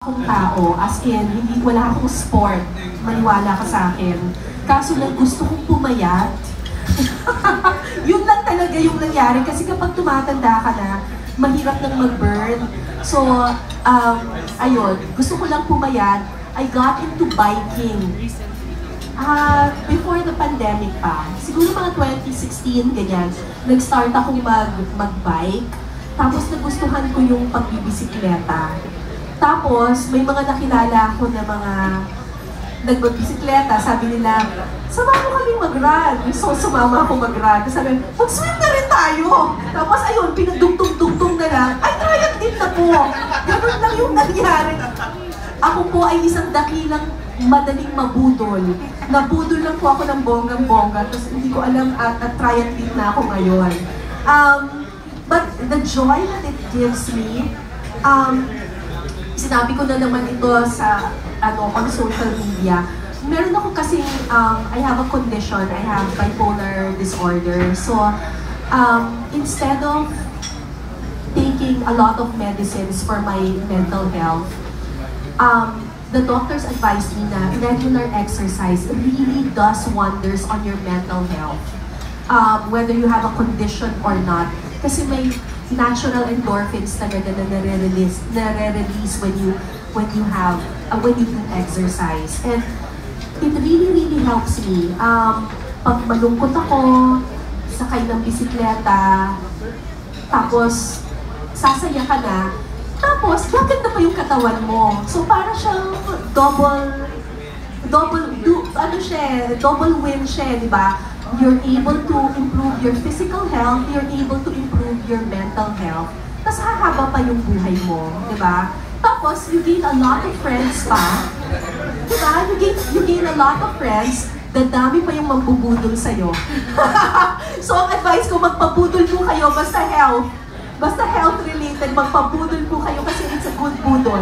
Akong tao, as in, hindi, wala akong sport, maniwala ka sa akin. Kaso lang gusto kong pumayat. Yun lang talaga yung nangyari kasi kapag tumatanda ka na, mahirap nang mag-burn. So, ayun, gusto ko lang pumayat. I got into biking. Before the pandemic pa, siguro mga 2016, ganyan, nag-start akong mag-bike. Tapos nagustuhan ko yung pagbibisikleta. Tapos, may mga nakilala ako na mga nagbibisikleta, sabi nila, sama mo kaming mag-run. So, sumama ako mag-run. Sabi, mag-swim na rin tayo. Tapos, ayun, pinagdugtong-dugtong na lang. Ay, triathlete na po. Ganun lang yung nangyari. Ako po ay isang dakilang madaling mabudol. Nabudol lang po ako ng bonggang-bongga. Tapos, hindi ko alam at triathlete na ako ngayon. But the joy that it gives me, sinabi ko na naman ito sa on social media. Meron ako kasing I have a condition, I have bipolar disorder. So instead of taking a lot of medicines for my mental health, the doctors advised me na regular exercise really does wonders on your mental health. Whether you have a condition or not. Kasi may natural endorphins talaga na nare-release when you do exercise. And it really helps me. Pag malungkot ako, sakay ng bisikleta, tapos sasaya ka na, tapos gaganda pa yung katawan mo. So para siyang double win siya, di ba? You're able to improve your physical health, you're able to improve your mental health. Tapos hahaba pa yung buhay mo, di ba? Tapos, you gain a lot of friends pa. Di ba? You gain a lot of friends, dadami pa yung magbubudol sa'yo. So, ang advice ko, magpabudol po kayo, basta health related, magpabudol po kayo kasi it's a good budol.